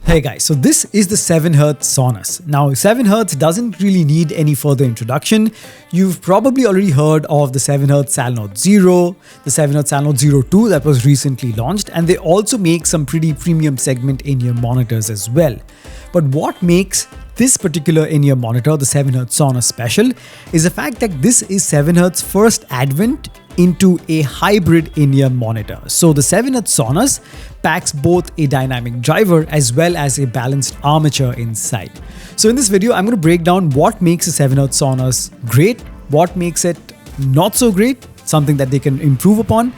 Hey guys, so this is the 7Hz Sonus. Now 7Hz doesn't really need any further introduction. You've probably already heard of the 7Hz Salnote Zero, the 7Hz Salnote Zero 2 that was recently launched, and they also make some pretty premium segment in-ear monitors as well. But what makes this particular in-ear monitor, the 7Hz Sonus special, is the fact that this is 7Hz first advent into a hybrid in-ear monitor. So the 7Hz Sonus packs both a dynamic driver as well as a balanced armature inside. So in this video, I'm going to break down what makes the 7Hz Sonus great, what makes it not so great, something that they can improve upon,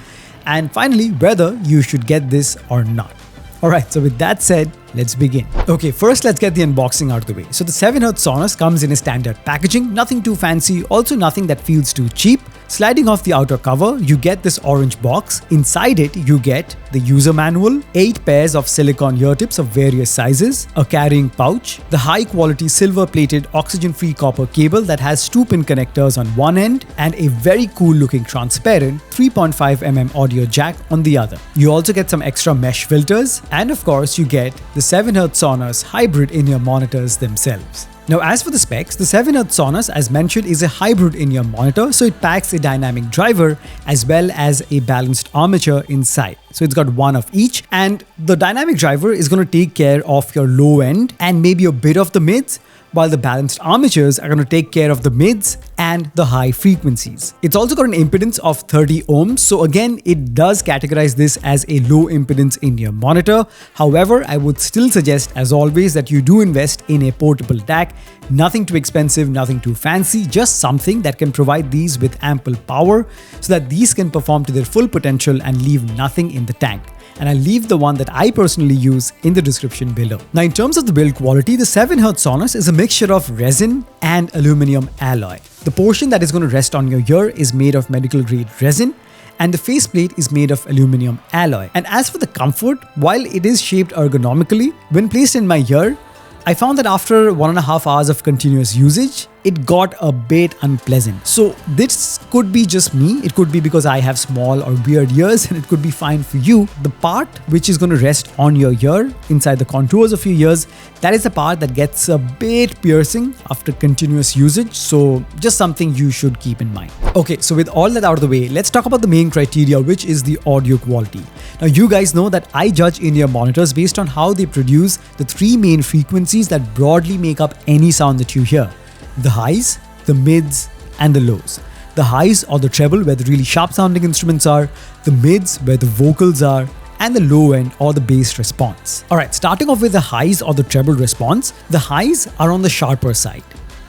and finally, whether you should get this or not. Alright, so with that said, let's begin. Okay, first let's get the unboxing out of the way. So the 7Hz Sonus comes in a standard packaging, nothing too fancy, also nothing that feels too cheap. Sliding off the outer cover, you get this orange box. Inside it, you get the user manual, 8 pairs of silicone ear tips of various sizes, a carrying pouch, the high quality silver plated oxygen-free copper cable that has 2-pin connectors on one end, and a very cool looking transparent 3.5mm audio jack on the other. You also get some extra mesh filters, and of course you get the 7Hz Sonus hybrid in-ear monitors themselves. Now as for the specs, the 7Hz Sonus, as mentioned, is a hybrid in-ear monitor, so it packs a dynamic driver as well as a balanced armature inside. So it's got one of each, and the dynamic driver is going to take care of your low end and maybe a bit of the mids, while the balanced armatures are going to take care of the mids and the high frequencies. It's also got an impedance of 30 ohms, so again, it does categorize this as a low impedance in-ear monitor. However, I would still suggest, as always, that you do invest in a portable DAC. Nothing too expensive, nothing too fancy, just something that can provide these with ample power so that these can perform to their full potential and leave nothing in the tank. And I'll leave the one that I personally use in the description below. Now in terms of the build quality, the 7Hz Sonus is a mixture of resin and aluminum alloy. The portion that is going to rest on your ear is made of medical grade resin, and the faceplate is made of aluminum alloy. And as for the comfort, while it is shaped ergonomically, when placed in my ear, I found that after 1.5 hours of continuous usage, it got a bit unpleasant. So this could be just me, it could be because I have small or weird ears, and it could be fine for you. The part which is going to rest on your ear, inside the contours of your ears, that is the part that gets a bit piercing after continuous usage, so just something you should keep in mind. Okay, so with all that out of the way, let's talk about the main criteria, which is the audio quality. Now you guys know that I judge in-ear monitors based on how they produce the 3 main frequencies that broadly make up any sound that you hear. The highs, the mids, and the lows. The highs or the treble, where the really sharp sounding instruments are, the mids where the vocals are, and the low end or the bass response. Alright, starting off with the highs or the treble response, the highs are on the sharper side,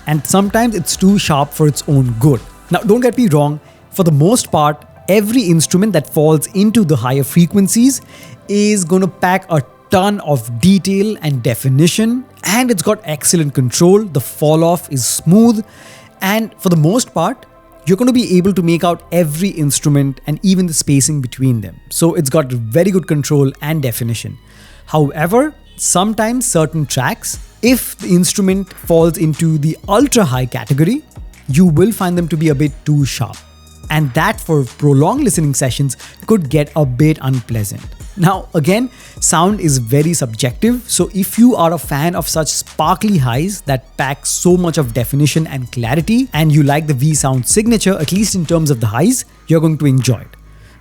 and sometimes it's too sharp for its own good. Now don't get me wrong, for the most part, every instrument that falls into the higher frequencies is going to pack a ton of detail and definition, and it's got excellent control. The fall off is smooth, and for the most part, you're going to be able to make out every instrument and even the spacing between them. So it's got very good control and definition. However, sometimes certain tracks, if the instrument falls into the ultra high category, you will find them to be a bit too sharp. And that, for prolonged listening sessions, could get a bit unpleasant. Now again, sound is very subjective, so if you are a fan of such sparkly highs that pack so much of definition and clarity, and you like the V-Sound signature, at least in terms of the highs, you're going to enjoy it.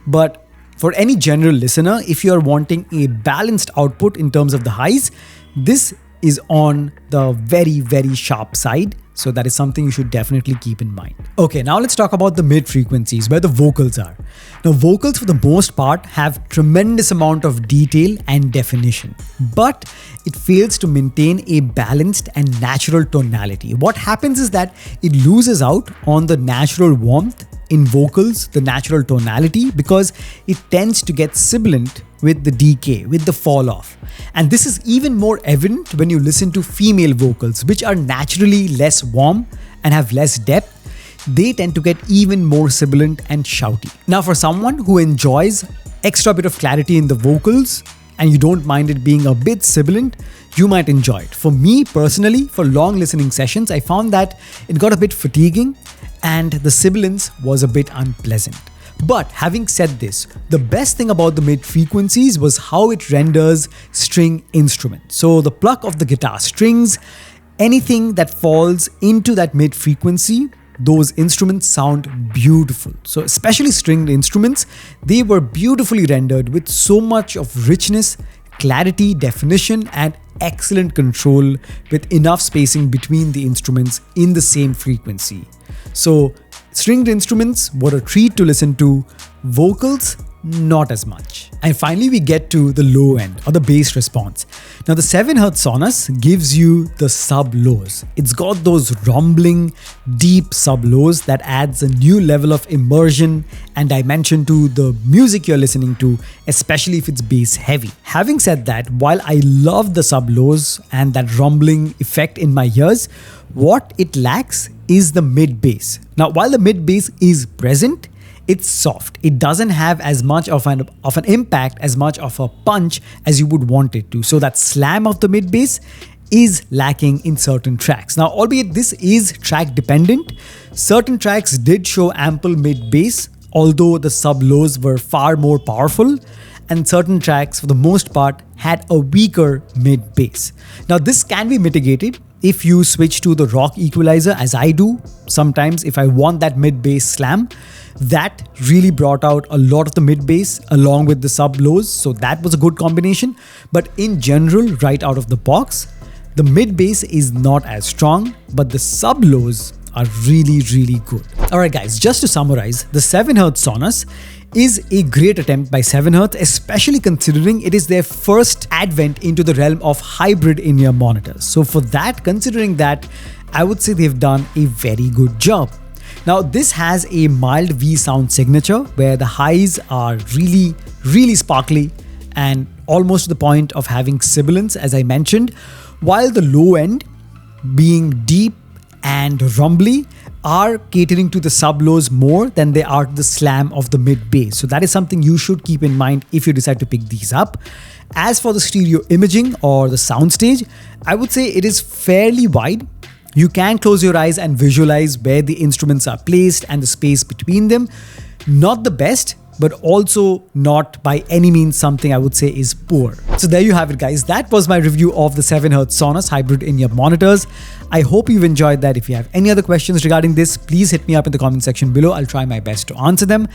But for any general listener, if you are wanting a balanced output in terms of the highs, this is on the very sharp side. So that is something you should definitely keep in mind. Okay, now let's talk about the mid frequencies, where the vocals are. Now vocals for the most part have tremendous amount of detail and definition, but it fails to maintain a balanced and natural tonality. What happens is that it loses out on the natural warmth in vocals, the natural tonality, because it tends to get sibilant with the decay, with the fall off. And this is even more evident when you listen to female vocals, which are naturally less warm and have less depth. They tend to get even more sibilant and shouty. Now for someone who enjoys extra bit of clarity in the vocals and you don't mind it being a bit sibilant, you might enjoy it. For me personally, for long listening sessions, I found that it got a bit fatiguing and the sibilance was a bit unpleasant. But having said this, the best thing about the mid frequencies was how it renders string instruments. So the pluck of the guitar strings, anything that falls into that mid frequency, those instruments sound beautiful. So especially stringed instruments, they were beautifully rendered with so much of richness, clarity, definition, and excellent control with enough spacing between the instruments in the same frequency. So stringed instruments were a treat to listen to, vocals not as much. And finally we get to the low end or the bass response. Now the 7Hz Sonus gives you the sub lows. It's got those rumbling, deep sub lows that adds a new level of immersion and dimension to the music you're listening to, especially if it's bass heavy. Having said that, while I love the sub lows and that rumbling effect in my ears, what it lacks is the mid bass. Now while the mid bass is present, it's soft. It doesn't have as much of an impact, as much of a punch as you would want it to. So that slam of the mid bass is lacking in certain tracks. Now, albeit this is track dependent, certain tracks did show ample mid bass, although the sub lows were far more powerful, and certain tracks for the most part had a weaker mid bass. Now this can be mitigated if you switch to the rock equalizer, as I do sometimes if I want that mid bass slam. That really brought out a lot of the mid bass along with the sub lows, so that was a good combination. But in general, right out of the box, the mid bass is not as strong, but the sub lows are really good. Alright guys, just to summarize, the 7Hz Sonus is a great attempt by 7Hz, especially considering it is their first advent into the realm of hybrid in-ear monitors. So for that, considering that, I would say they've done a very good job. Now this has a mild V sound signature where the highs are really sparkly and almost to the point of having sibilance, as I mentioned, while the low end, being deep and rumbly, are catering to the sub lows more than they are to the slam of the mid bass. So that is something you should keep in mind if you decide to pick these up. As for the stereo imaging or the soundstage, I would say it is fairly wide. You can close your eyes and visualize where the instruments are placed and the space between them. Not the best, but also not by any means something I would say is poor. So there you have it guys, that was my review of the 7Hz Sonus hybrid in-ear monitors. I hope you've enjoyed that. If you have any other questions regarding this, please hit me up in the comment section below. I'll try my best to answer them.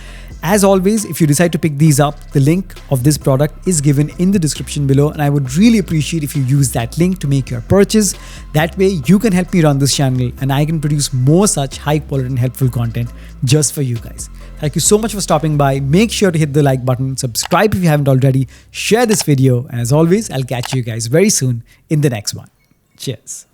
As always, if you decide to pick these up, the link of this product is given in the description below, and I would really appreciate if you use that link to make your purchase. That way you can help me run this channel and I can produce more such high quality and helpful content just for you guys. Thank you so much for stopping by. Make sure to hit the like button, subscribe if you haven't already, share this video, and as always, I'll catch you guys very soon in the next one. Cheers.